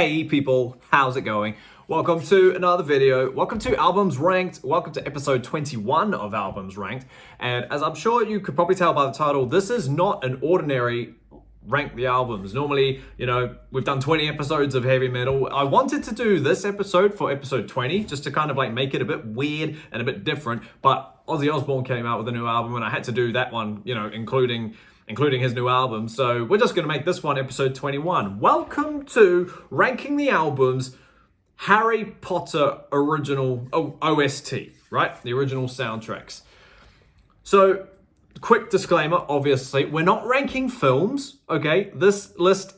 Hey people, how's it going? Welcome to another video. Welcome to Albums Ranked. Welcome to episode 21 of Albums Ranked. And as I'm sure you could probably tell by the title, this is not an ordinary rank the albums. Normally, we've done 20 episodes of heavy metal. I wanted to do this episode for episode 20, just to kind of like make it a bit weird and a bit different. But Ozzy Osbourne came out with a new album and I had to do that one, including his new album. So we're just going to make this one episode 21. Welcome to Ranking the Albums Harry Potter original OST, right? The original soundtracks. So, quick disclaimer, obviously, we're not ranking films, okay? This list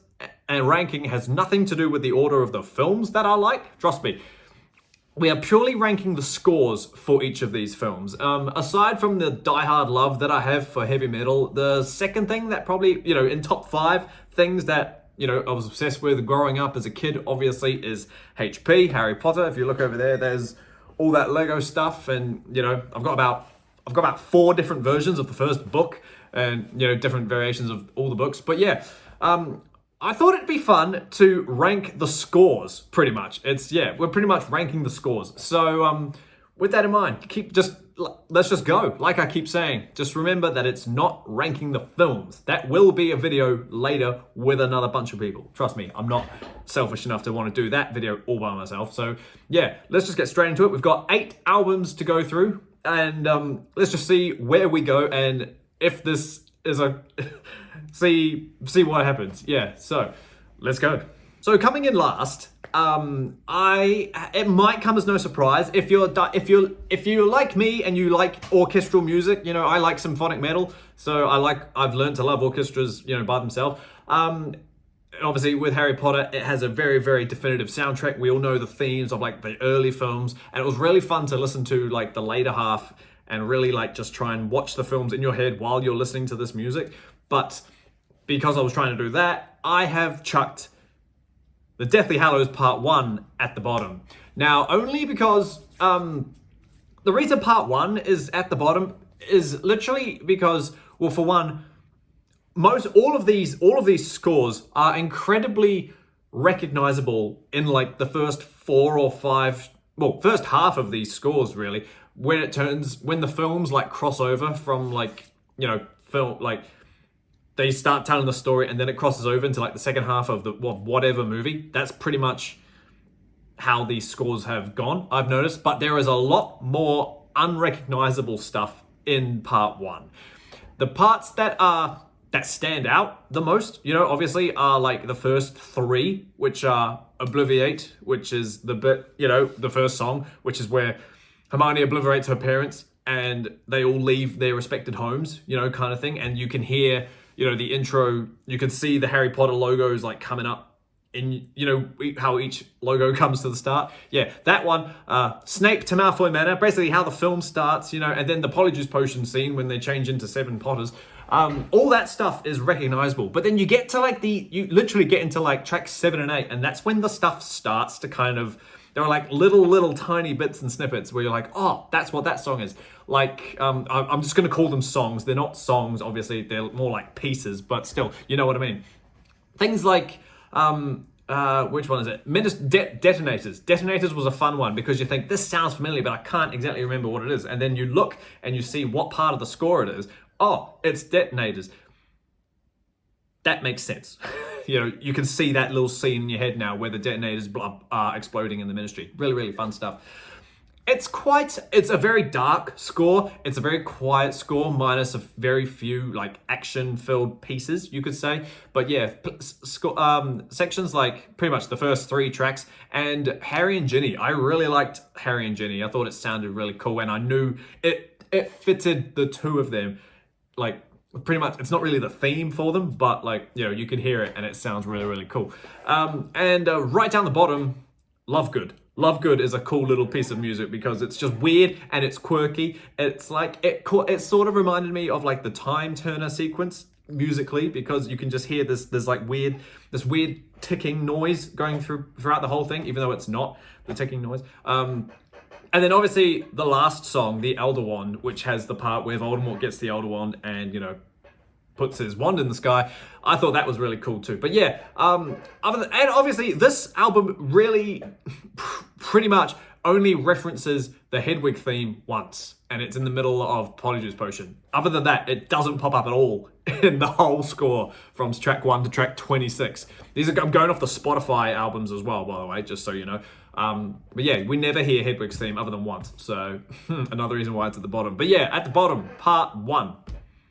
and ranking has nothing to do with the order of the films that I like. Trust me. We are purely ranking the scores for each of these films. Aside from the diehard love that I have for heavy metal, the second thing that probably, in top 5 things that, I was obsessed with growing up as a kid, obviously, is HP, Harry Potter. If you look over there, there's all that Lego stuff. And, I've got about 4 different versions of the first book and, different variations of all the books. But yeah, I thought it'd be fun to rank the scores, pretty much. We're pretty much ranking the scores. So with that in mind, let's just go. Like I keep saying, just remember that it's not ranking the films. That will be a video later with another bunch of people. Trust me, I'm not selfish enough to want to do that video all by myself. So yeah, let's just get straight into it. We've got 8 albums to go through and let's just see where we go and if this is a... see what happens. Yeah, so let's go. So coming in last, it might come as no surprise if you're like me and you like orchestral music. I like symphonic metal, so I've learned to love orchestras, by themselves. Obviously with Harry Potter, it has a very, very definitive soundtrack. We all know the themes of like the early films, and it was really fun to listen to like the later half and really like just try and watch the films in your head while you're listening to this music. But because I was trying to do that, I have chucked the Deathly Hallows Part 1 at the bottom. Now, only because the reason Part 1 is at the bottom is literally because, well, for one, all of these scores are incredibly recognizable in like the first 4 or 5, first half of these scores really, when the films like cross over from like, film, like they start telling the story and then it crosses over into like the second half of whatever movie. That's pretty much how these scores have gone, I've noticed. But there is a lot more unrecognizable stuff in Part 1. The parts that stand out the most, obviously are like the first 3, which are Obliviate, which is the bit, the first song, which is where Hermione obliterates her parents and they all leave their respected homes, kind of thing. And you can hear, the intro, you can see the Harry Potter logos like coming up in, how each logo comes to the start. Yeah, that one, Snape to Malfoy Manor, basically how the film starts, and then the Polyjuice Potion scene when they change into 7 Potters. All that stuff is recognizable, but then you get to you literally get into like tracks 7 and 8, and that's when the stuff starts to kind of, there are like little tiny bits and snippets where you're like, oh, that's what that song is. Like, I'm just going to call them songs. They're not songs, obviously. They're more like pieces, but still, you know what I mean. Things like, which one is it? Detonators. Detonators was a fun one because you think, this sounds familiar, but I can't exactly remember what it is. And then you look and you see what part of the score it is. Oh, it's Detonators. That makes sense. You can see that little scene in your head now where the detonators are exploding in the ministry. Really, really fun stuff. It's a very dark score. It's a very quiet score, minus a very few like action-filled pieces, you could say. But yeah, sections like pretty much the first 3 tracks and Harry and Ginny. I really liked Harry and Ginny. I thought it sounded really cool, and I knew it fitted the two of them. Like, pretty much, it's not really the theme for them, but like, you can hear it and it sounds really, really cool. And right down the bottom, Love Good. Love Good is a cool little piece of music because it's just weird and it's quirky. It's like, it sort of reminded me of like the Time Turner sequence musically, because you can just hear this weird ticking noise going throughout the whole thing, even though it's not the ticking noise. And then obviously the last song, The Elder Wand, which has the part where Voldemort gets the Elder Wand and, puts his wand in the sky. I thought that was really cool too. But yeah, and obviously this album really pretty much only references the Hedwig theme once, and it's in the middle of Polyjuice Potion. Other than that, it doesn't pop up at all in the whole score from track 1 to track 26. I'm going off the Spotify albums as well, by the way, just so you know. But yeah, we never hear Hedwig's theme other than once, so another reason why it's at the bottom. But yeah, at the bottom, part 1.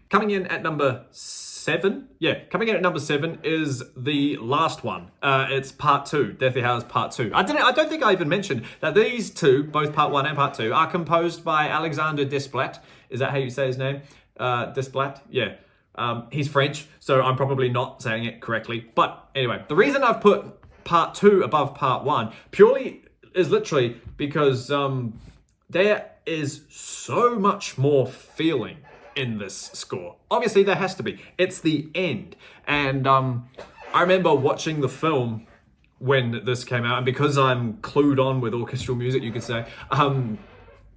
Coming in at number 7, is the last one. It's part 2, Deathly Hallows part 2. I don't think I even mentioned that these two, both part 1 and part 2, are composed by Alexander Desplat. Is that how you say his name? Desplat? Yeah. He's French, so I'm probably not saying it correctly. But anyway, the reason I've put part 2 above part 1 purely is literally because there is so much more feeling in this score. Obviously there has to be. It's the end. And I remember watching the film when this came out, and because I'm clued on with orchestral music, you could say,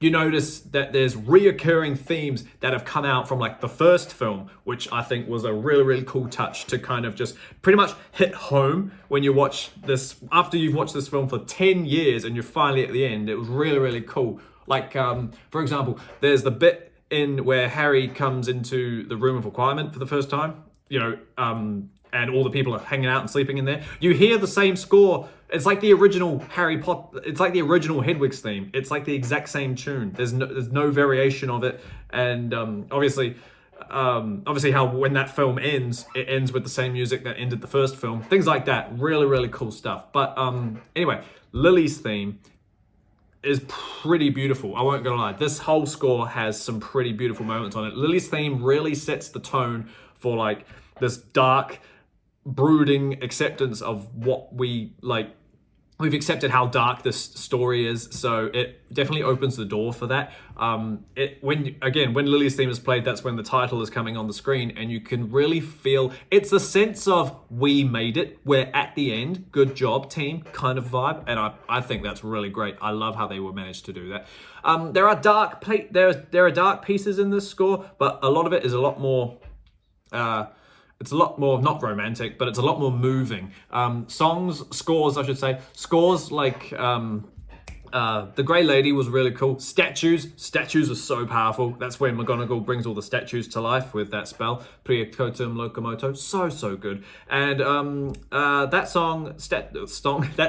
you notice that there's reoccurring themes that have come out from like the first film, which I think was a really, really cool touch to kind of just pretty much hit home when you watch this, after you've watched this film for 10 years and you're finally at the end. It was really, really cool. Like, for example, there's the bit in where Harry comes into the room of requirement for the first time, you know, and all the people are hanging out and sleeping in there. You hear the same score. It's like the original it's like the original Hedwig's theme. It's like the exact same tune. There's no variation of it. And obviously how when that film ends, it ends with the same music that ended the first film. Things like that. Really, really cool stuff. But anyway, Lily's theme is pretty beautiful. I won't gonna lie. This whole score has some pretty beautiful moments on it. Lily's theme really sets the tone for like this dark, brooding acceptance of what we like. We've accepted how dark this story is, so it definitely opens the door for that. When Lily's theme is played, that's when the title is coming on the screen, and you can really feel it's a sense of we made it, we're at the end, good job team kind of vibe, and I think that's really great. I love how they were managed to do that. There are dark pieces in this score, but a lot of it is a lot more. It's a lot more, not romantic, but it's a lot more moving. Scores like The Grey Lady was really cool. Statues are so powerful. That's when McGonagall brings all the statues to life with that spell. Pria Totum Locomoto, so good. And that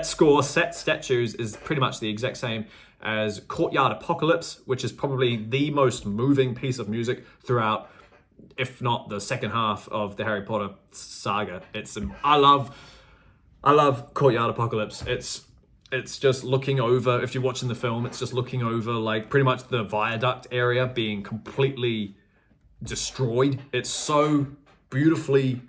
score, Set Statues, is pretty much the exact same as Courtyard Apocalypse, which is probably the most moving piece of music throughout, if not the second half of the Harry Potter saga. I love Courtyard Apocalypse. It's just looking over, if you're watching the film, it's just looking over like pretty much the viaduct area being completely destroyed. It's so beautifully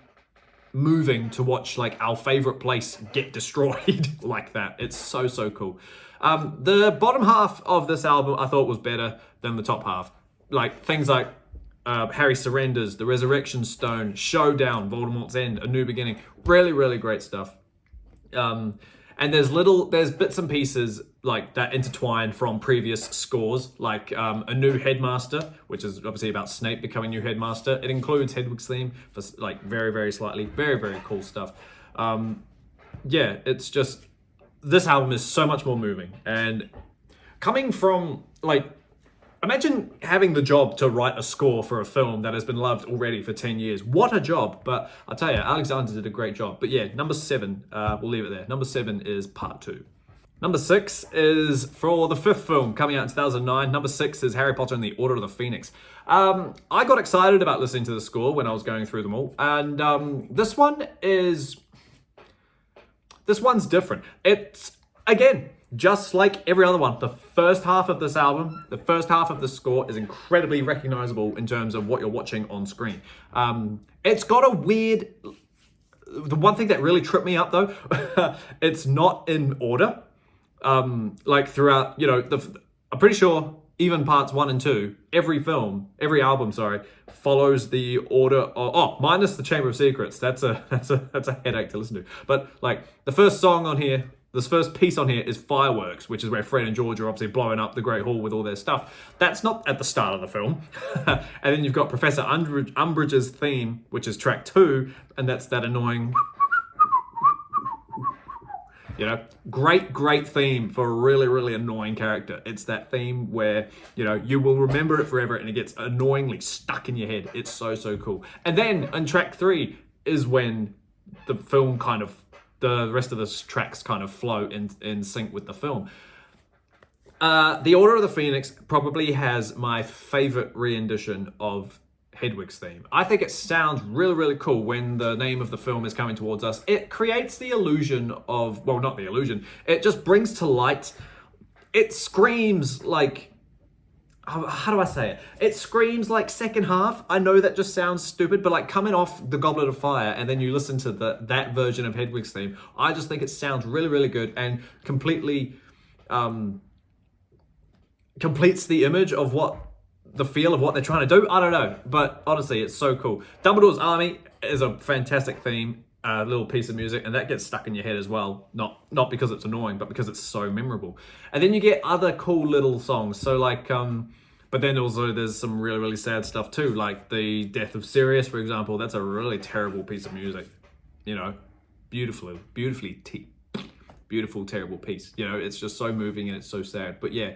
moving to watch like our favorite place get destroyed like that. It's so cool. The bottom half of this album I thought was better than the top half. Like things like Harry Surrenders, The Resurrection Stone, Showdown, Voldemort's End, A New Beginning. Really, really great stuff. And there's bits and pieces like that intertwine from previous scores, like A New Headmaster, which is obviously about Snape becoming new headmaster. It includes Hedwig's theme for like very, very slightly. Very, very cool stuff. Yeah, it's just, this album is so much more moving. And coming from like, imagine having the job to write a score for a film that has been loved already for 10 years. What a job. But I'll tell you, Alexander did a great job. But yeah, number 7, we'll leave it there. Number 7 is part 2. Number 6 is for the 5th film coming out in 2009. Number 6 is Harry Potter and the Order of the Phoenix. I got excited about listening to the score when I was going through them all. And this one's different. It's, again, just like every other one, the first half of this album, the first half of the score is incredibly recognizable in terms of what you're watching on screen. It's got a weird... The one thing that really tripped me up, though, it's not in order. Like throughout, you know, I'm pretty sure even parts 1 and 2, every album, follows the order of, minus the Chamber of Secrets. That's a headache to listen to. But like the first song on here, this first piece on here is Fireworks, which is where Fred and George are obviously blowing up the Great Hall with all their stuff. That's not at the start of the film. And then you've got Professor Umbridge's theme, which is track 2, and that's that annoying... You know, great theme for a really, really annoying character. It's that theme where, you know, you will remember it forever and it gets annoyingly stuck in your head. It's so, so cool. And then on track 3 is when the film kind of, the rest of the tracks kind of flow in sync with the film. The Order of the Phoenix probably has my favorite rendition of Hedwig's theme. I think it sounds really, really cool when the name of the film is coming towards us. It creates the illusion of, well, not the illusion, it just brings to light, it screams like, how do I say it? It screams like second half. I know that just sounds stupid, but like coming off the Goblet of Fire and then you listen to that version of Hedwig's theme, I just think it sounds really, really good and completely completes the image of the feel of what they're trying to do. I don't know, but honestly, it's so cool. Dumbledore's Army is a fantastic theme, little piece of music, and that gets stuck in your head as well. Not because it's annoying, but because it's so memorable. And then you get other cool little songs. So like, but then also there's some really, really sad stuff too, like the death of Sirius, for example. That's a really terrible piece of music. You know, beautiful, terrible piece. You know, it's just so moving and it's so sad. But yeah,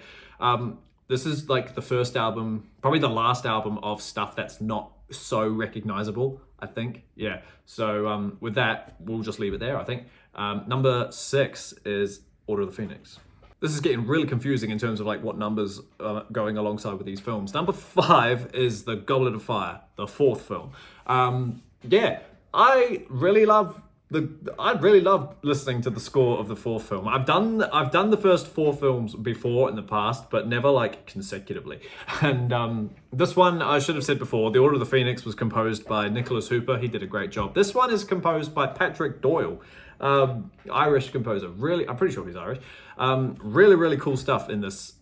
this is like the first album, probably the last album of stuff that's not so recognizable, I think. Yeah, so with that, we'll just leave it there, I think. Number 6 is Order of the Phoenix. This is getting really confusing in terms of like what numbers are going alongside with these films. Number 5 is The Goblet of Fire, the 4th film. Yeah, I really love listening to the score of the 4th film. I've done the first 4 films before in the past, but never like consecutively. And this one, I should have said before, The Order of the Phoenix was composed by Nicholas Hooper. He did a great job. This one is composed by Patrick Doyle, Irish composer. Really, I'm pretty sure he's Irish. Really, really cool stuff in this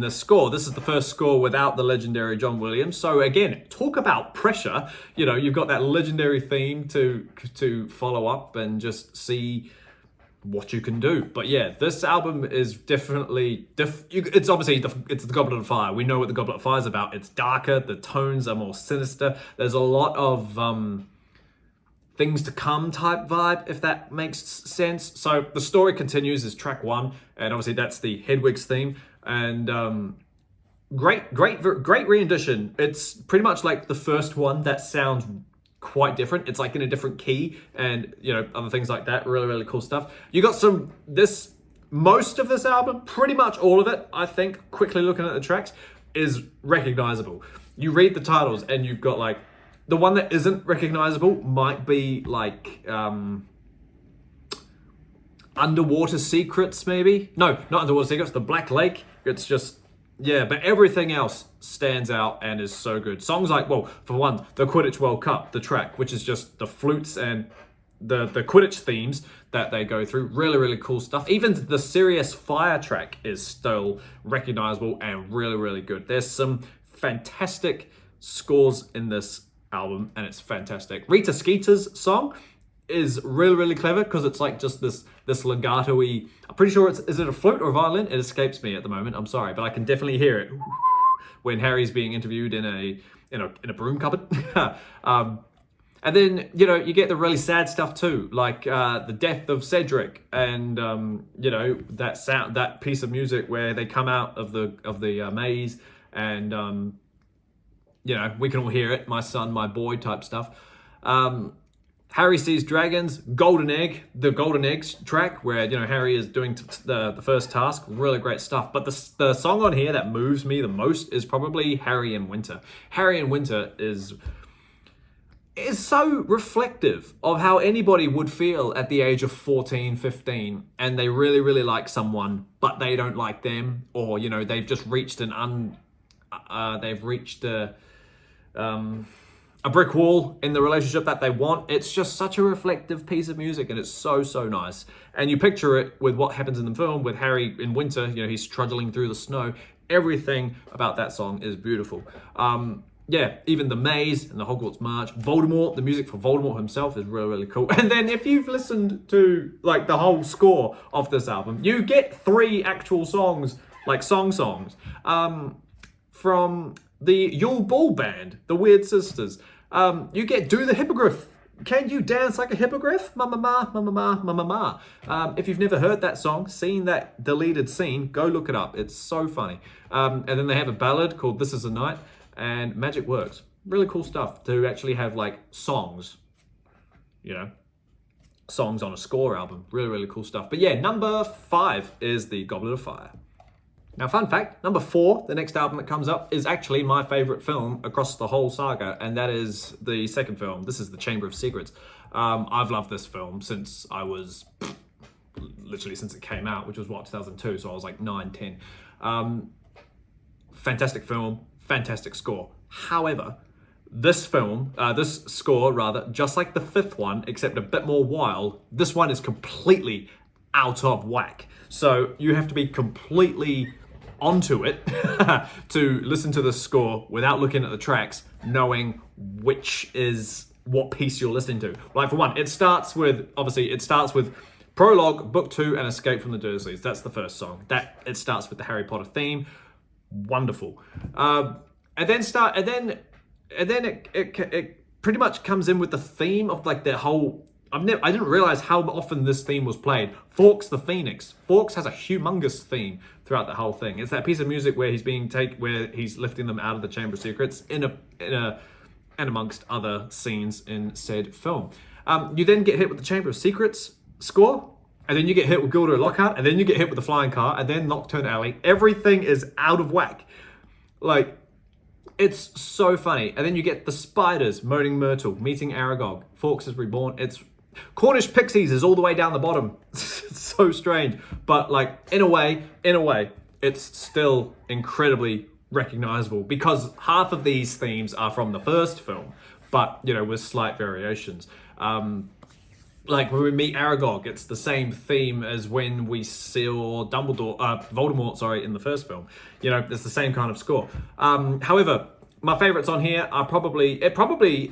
score. This is the first score without the legendary John Williams. So again, talk about pressure. You know, you've got that legendary theme to follow up and just see what you can do. But yeah, this album is definitely it's obviously it's the Goblet of Fire. We know what the Goblet of Fire is about. It's darker. The tones are more sinister. There's a lot of things to come type vibe, if that makes sense. So the story continues is track 1, and obviously that's the Hedwig's theme. And great rendition. It's pretty much like the first one that sounds quite different. It's like in a different key and, you know, other things like that. Really, really cool stuff. You got most of this album, pretty much all of it, I think, quickly looking at the tracks, is recognizable. You read the titles and you've got like, the one that isn't recognizable might be like, Underwater Secrets, maybe? No, not Underwater Secrets, The Black Lake. It's just, yeah, but everything else stands out and is so good. Songs like, well, for one, the Quidditch World Cup, the track, which is just the flutes and the Quidditch themes that they go through. Really, really cool stuff. Even the Sirius Fire track is still recognizable and really, really good. There's some fantastic scores in this album, and it's fantastic. Rita Skeeter's song is really, really clever because it's like just this legato-y, I'm pretty sure is it a flute or a violin? It escapes me at the moment, I'm sorry, but I can definitely hear it when Harry's being interviewed in a broom cupboard. And then, you know, you get the really sad stuff too, like the death of Cedric, and you know, that piece of music where they come out of the maze, and you know, we can all hear it, my son, my boy type stuff. Harry Sees Dragons, Golden Egg, the Golden Eggs track where, you know, Harry is doing the first task. Really great stuff. But the song on here that moves me the most is probably Harry in Winter. Harry in Winter is so reflective of how anybody would feel at the age of 14, 15, and they really, really like someone, but they don't like them, or, you know, they've just reached a brick wall in the relationship that they want. It's just such a reflective piece of music, and it's so, so nice. And you picture it with what happens in the film with Harry in winter, you know, he's trudging through the snow. Everything about that song is beautiful. yeah, even the maze and the Hogwarts March, Voldemort, the music for Voldemort himself is really, really cool. And then if you've listened to like the whole score of this album, you get 3 actual songs, like songs, from the Yule Ball Band, the Weird Sisters. You get Do the Hippogriff. Can you dance like a hippogriff? Mama ma, mama ma, mama ma. If you've never heard that song, seen that deleted scene, go look it up. It's so funny. And then they have a ballad called This Is a Night and Magic Works. Really cool stuff to actually have like songs, you know, songs on a score album. Really, really cool stuff. But yeah, number 5 is the Goblet of Fire. Now, fun fact, number 4, the next album that comes up, is actually my favorite film across the whole saga, and that is the second film. This is The Chamber of Secrets. I've loved this film since I was, literally since it came out, which was what, 2002, so I was like 9, 10. Fantastic film, fantastic score. However, this score rather, just like the 5th one, except a bit more wild, this one is completely out of whack. So you have to be completely onto it to listen to the score without looking at the tracks, knowing which is what piece you're listening to. Like for one, it starts with Prologue, Book 2, and Escape from the Dursleys. That's the first song. It starts with the Harry Potter theme. Wonderful. And then it pretty much comes in with the theme of like the whole. I didn't realize how often this theme was played. Fawkes the Phoenix. Fawkes has a humongous theme throughout the whole thing. It's that piece of music where he's lifting them out of the Chamber of Secrets and amongst other scenes in said film. You then get hit with the Chamber of Secrets score, and then you get hit with Gilderoy Lockhart, and then you get hit with the Flying Car, and then Nocturne Alley. Everything is out of whack. Like, it's so funny. And then you get the Spiders, Moaning Myrtle, meeting Aragog. Fawkes is reborn. It's Cornish Pixies is all the way down the bottom. It's so strange. But like, in a way, it's still incredibly recognizable because half of these themes are from the first film, but, you know, with slight variations. Like when we meet Aragog, it's the same theme as when we saw Voldemort, in the first film. You know, it's the same kind of score. However, my favorites on here are probably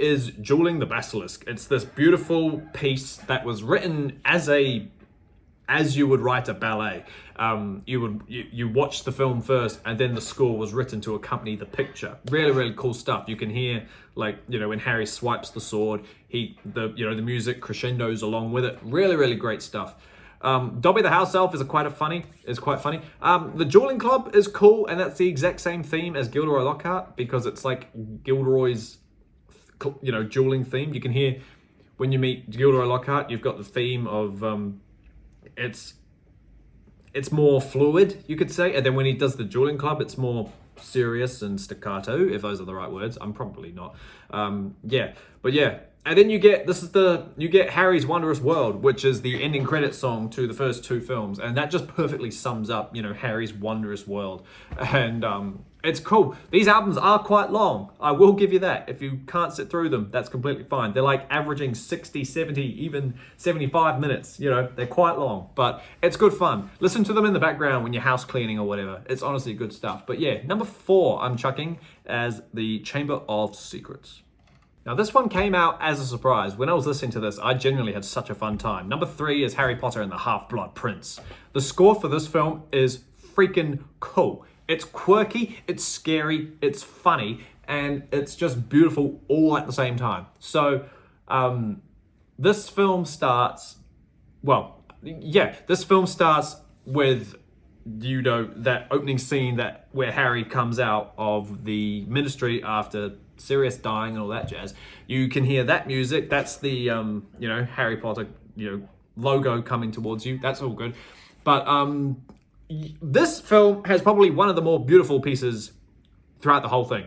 is Dueling the Basilisk. It's this beautiful piece that was written as you would write a ballet. You watch the film first, and then the score was written to accompany the picture. Really, really cool stuff. You can hear, like, you know, when Harry swipes the sword, the music crescendos along with it. Really, really great stuff. Dobby the House Elf is quite funny. The Dueling Club is cool, and that's the exact same theme as Gilderoy Lockhart because it's like Gilderoy's, you know, dueling theme. You can hear when you meet Gilderoy Lockhart, you've got the theme of it's more fluid, you could say, and then when he does the Dueling Club, it's more serious and staccato, if those are the right words. I'm probably not. And then you get Harry's Wondrous World, which is the ending credit song to the first 2 films, and that just perfectly sums up, you know, Harry's Wondrous World. And it's cool. These albums are quite long. I will give you that. If you can't sit through them, that's completely fine. They're like averaging 60, 70, even 75 minutes. You know, they're quite long, but it's good fun. Listen to them in the background when you're house cleaning or whatever. It's honestly good stuff. But yeah, number 4 I'm chucking as the Chamber of Secrets. Now, this one came out as a surprise. When I was listening to this, I genuinely had such a fun time. Number 3 is Harry Potter and the Half-Blood Prince. The score for this film is freaking cool. It's quirky, it's scary, it's funny, and it's just beautiful all at the same time. So, this film starts with, you know, that opening scene where Harry comes out of the ministry after Sirius dying and all that jazz. You can hear that music. That's the Harry Potter, you know, logo coming towards you. That's all good. But this film has probably one of the more beautiful pieces throughout the whole thing.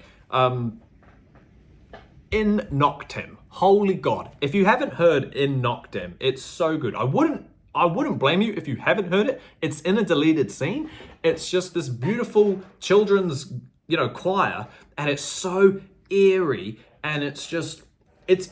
In Noctem. Holy God. If you haven't heard In Noctem, it's so good. I wouldn't blame you if you haven't heard it. It's in a deleted scene. It's just this beautiful children's, you know, choir, and it's so eerie, and it's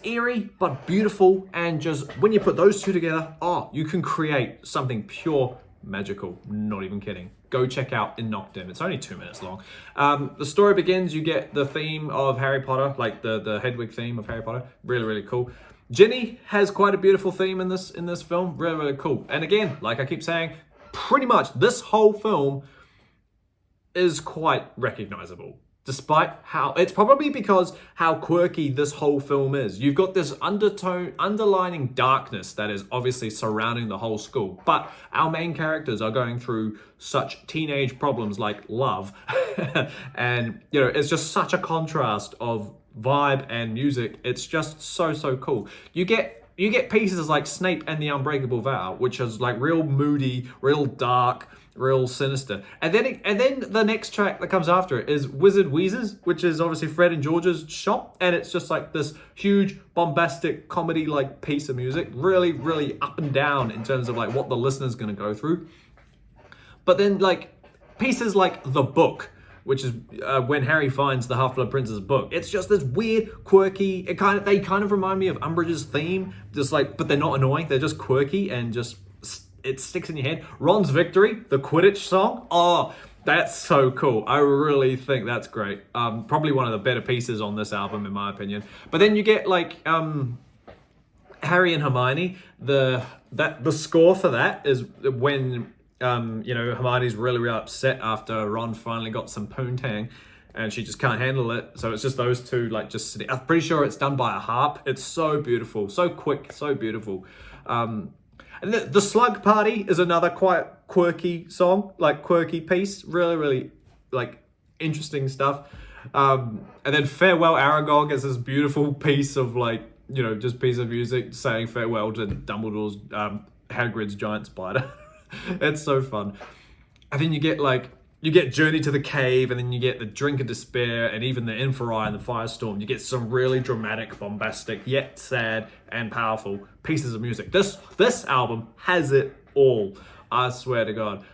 eerie but beautiful, and just when you put those two together, you can create something pure magical. Not even kidding. Go check out In Knocked In. It's only 2 minutes long. The story begins, you get the theme of Harry Potter, like the Hedwig theme of Harry Potter. Really, really cool. Ginny has quite a beautiful theme in this film. Really, really cool. And again, like I keep saying, pretty much this whole film is quite recognizable. Despite how, it's probably because how quirky this whole film is. You've got this underlining darkness that is obviously surrounding the whole school. But our main characters are going through such teenage problems like love. And, you know, it's just such a contrast of vibe and music. It's just so, so cool. You get pieces like Snape and the Unbreakable Vow, which is like real moody, real dark, real sinister. And then the next track that comes after it is Wizard Wheezes, which is obviously Fred and George's shop. And it's just like this huge bombastic comedy like piece of music. Really, really up and down in terms of like what the listener's going to go through. But then like pieces like The Book, which is when Harry finds the Half-Blood Prince's book. It's just this weird, quirky, they kind of remind me of Umbridge's theme, just like, but they're not annoying, they're just quirky and just, it sticks in your head. Ron's Victory, the Quidditch song, oh, that's so cool. I really think that's great. Probably one of the better pieces on this album, in my opinion. But then you get like Harry and Hermione. The score for that is when you know, Hermione's really, really upset after Ron finally got some poontang and she just can't handle it. So it's just those two like just sitting. I'm pretty sure it's done by a harp. It's so beautiful, so quick, so beautiful. And the Slug Party is another quite quirky song, like quirky piece. Really, really like interesting stuff. And then Farewell Aragog is this beautiful piece of like, you know, just piece of music saying farewell to Dumbledore's, Hagrid's giant spider. It's so fun. And then you get Journey to the Cave, and then you get the Drink of Despair, and even the Inferi and the Firestorm. You get some really dramatic, bombastic, yet sad and powerful pieces of music. This album has it all. I swear to God.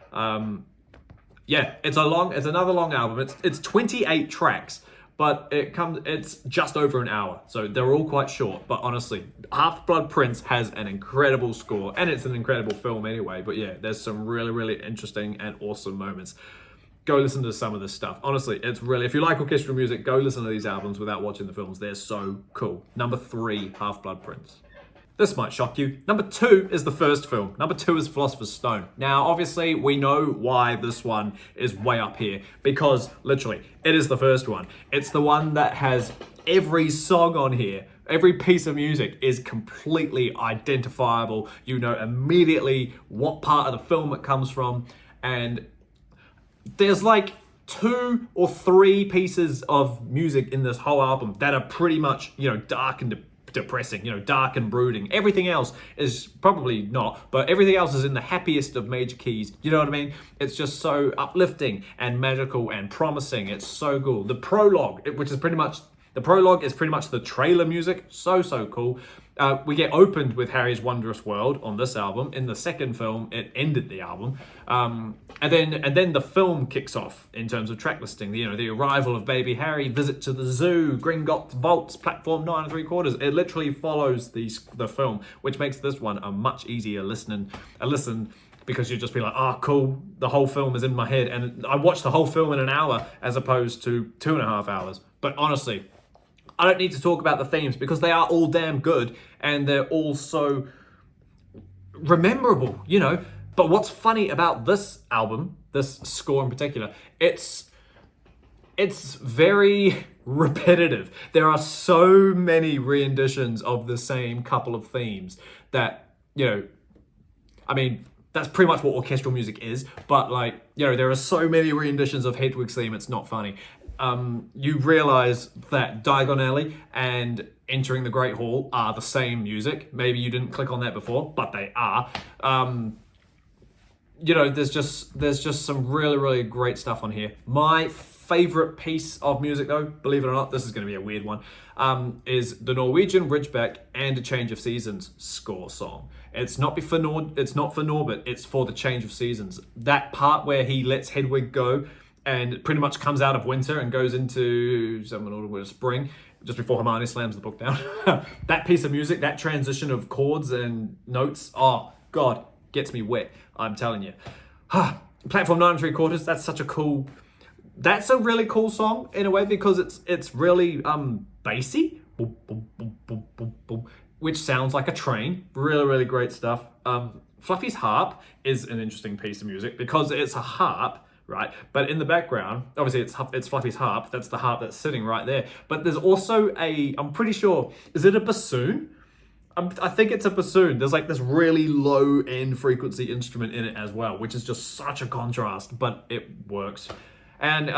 Yeah, it's another long album. It's 28 tracks, but it's just over an hour. So they're all quite short. But honestly, Half-Blood Prince has an incredible score, and it's an incredible film anyway. But yeah, there's some really, really interesting and awesome moments. Go listen to some of this stuff. Honestly, it's really, if you like orchestral music, go listen to these albums without watching the films. They're so cool. Number 3, Half-Blood Prince. This might shock you. Number 2 is the first film. Number 2 is Philosopher's Stone. Now, obviously, we know why this one is way up here, because literally, it is the first one. It's the one that has every song on here. Every piece of music is completely identifiable. You know immediately what part of the film it comes from. And there's like 2 or 3 pieces of music in this whole album that are pretty much, you know, dark and depressing, you know, dark and brooding. Everything else is probably not, but everything else is in the happiest of major keys. You know what I mean? It's just so uplifting and magical and promising. It's so cool. The prologue, which is pretty much the trailer music. So cool. We get opened with Harry's Wondrous World on this album. In the second film, it ended the album. And then the film kicks off in terms of track listing. You know, the arrival of baby Harry, visit to the zoo, Gringotts Vaults, platform 9 3/4. It literally follows the film, which makes this one a much easier listen, because you'd just be like, oh, cool, the whole film is in my head. And I watched the whole film in an hour as opposed to 2.5 hours. But honestly, I don't need to talk about the themes because they are all damn good and they're all so rememberable, you know. But what's funny about this album, this score in particular, it's very repetitive. There are so many renditions of the same couple of themes that, you know, I mean, that's pretty much what orchestral music is. But like, you know, there are so many renditions of Hedwig's theme, it's not funny. You realize that Diagon Alley and Entering the Great Hall are the same music. Maybe you didn't click on that before, but they are. You know, there's just some really, really great stuff on here. My favorite piece of music, though, believe it or not, this is going to be a weird one, is the Norwegian Ridgeback and A Change of Seasons score song. It's not for Norbert, it's for the Change of Seasons. That part where he lets Hedwig go and pretty much comes out of winter and goes into spring, just before Hermione slams the book down. That piece of music, that transition of chords and notes, oh God, gets me wet, I'm telling you. Platform 9 3/4, that's a really cool song in a way, because it's really bassy, boom, boom, boom, boom, boom, boom, which sounds like a train. Really, really great stuff. Fluffy's harp is an interesting piece of music because it's a harp, right? But in the background, obviously it's Fluffy's harp. That's the harp that's sitting right there. But there's also I'm pretty sure, is it a bassoon? I think it's a bassoon. There's like this really low end frequency instrument in it as well, which is just such a contrast, but it works. And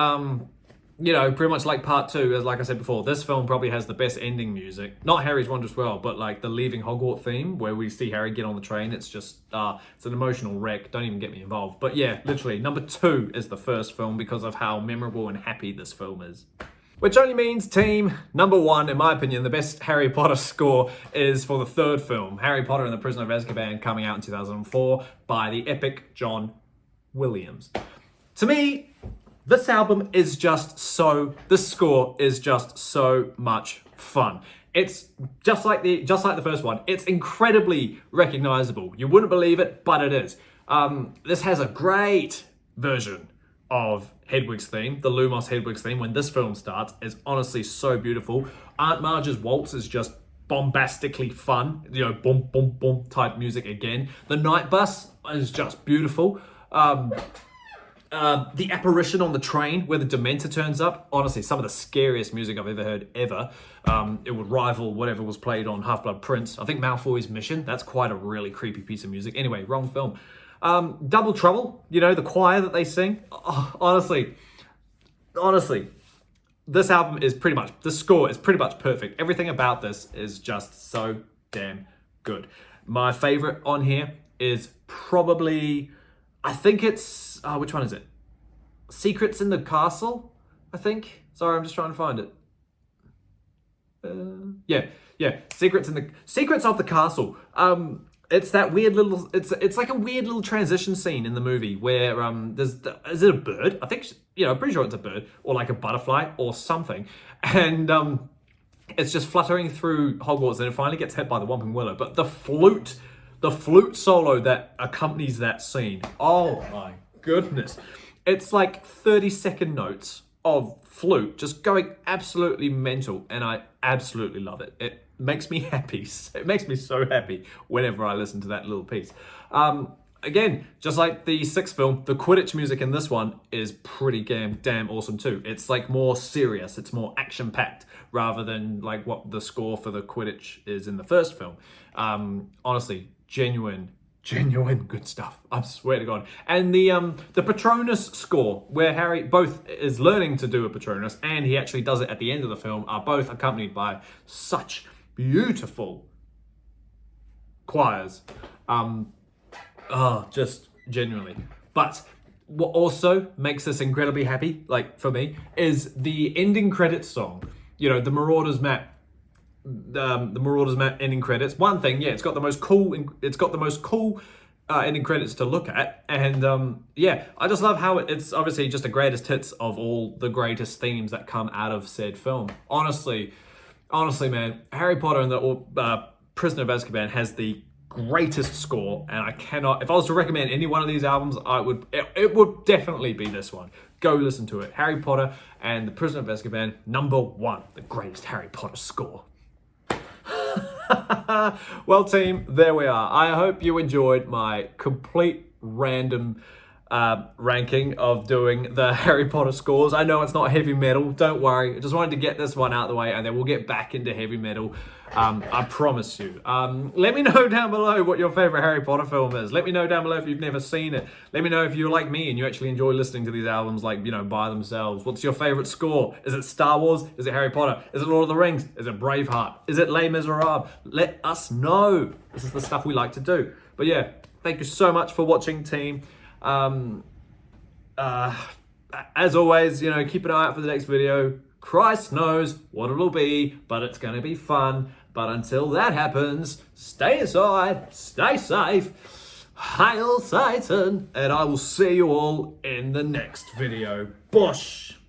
you know, pretty much like part 2, as like I said before, this film probably has the best ending music. Not Harry's Wondrous World, but like the Leaving Hogwarts theme, where we see Harry get on the train. It's just, it's an emotional wreck. Don't even get me involved. But yeah, literally, number 2 is the first film because of how memorable and happy this film is. Which only means, team, number 1, in my opinion, the best Harry Potter score is for the third film, Harry Potter and the Prisoner of Azkaban, coming out in 2004 by the epic John Williams. To me, this score is just so much fun. It's just like the first one. It's incredibly recognizable. You wouldn't believe it, but it is. This has a great version of Hedwig's theme, the Lumos Hedwig's theme, when this film starts, is honestly so beautiful. Aunt Marge's waltz is just bombastically fun, you know, boom, boom, boom type music again. The night bus is just beautiful. The apparition on the train where the Dementor turns up, honestly, some of the scariest music I've ever heard, ever. It would rival whatever was played on Half-Blood Prince. I think Malfoy's Mission, that's quite a really creepy piece of music. Anyway, wrong film. Double Trouble, you know, the choir that they sing. Oh, honestly, this score is pretty much perfect. Everything about this is just so damn good. My favorite on here is probably, I think it's, which one is it? Secrets in the Castle, I think. Sorry, I'm just trying to find it. Yeah. Secrets of the Castle. It's that weird little, it's like a weird little transition scene in the movie where is it a bird? I think, I'm pretty sure it's a bird, or like a butterfly or something. And it's just fluttering through Hogwarts, and it finally gets hit by the Whomping Willow. But the flute solo that accompanies that scene, oh my goodness. It's like 30-second notes of flute just going absolutely mental, and I absolutely love it. It makes me happy. It makes me so happy whenever I listen to that little piece. Again, just like the 6th film, the Quidditch music in this one is pretty damn awesome too. It's like more serious, it's more action-packed, rather than like what the score for the Quidditch is in the first film. Honestly, genuine good stuff, I swear to God. And the Patronus score, where Harry both is learning to do a Patronus and he actually does it at the end of the film, are both accompanied by such beautiful choirs. Just genuinely. But what also makes this incredibly happy, like for me, is the ending credits song. You know, the Marauders Map. The Marauders Map ending credits. One thing, yeah, it's got the most cool ending credits to look at, and yeah, I just love how it's obviously just the greatest hits of all the greatest themes that come out of said film. Honestly, man, Harry Potter and the Prisoner of Azkaban has the greatest score, and I cannot, if I was to recommend any one of these albums, it would definitely be this one. Go listen to it. Harry Potter and the Prisoner of Azkaban, number 1, the greatest Harry Potter score. Well, team, there we are. I hope you enjoyed my complete random ranking of doing the Harry Potter scores. I know it's not heavy metal, don't worry. I just wanted to get this one out of the way, and then we'll get back into heavy metal. I promise you. Let me know down below what your favorite Harry Potter film is. Let me know down below if you've never seen it. Let me know if you're like me and you actually enjoy listening to these albums, like, by themselves. What's your favorite score? Is it Star Wars? Is it Harry Potter? Is it Lord of the Rings? Is it Braveheart? Is it Les Miserables? Let us know. This is the stuff we like to do. But yeah, thank you so much for watching, team. As always, keep an eye out for the next video. Christ knows what it'll be, but it's going to be fun. But until that happens, stay inside, stay safe, hail Satan, and I will see you all in the next video. Bosh!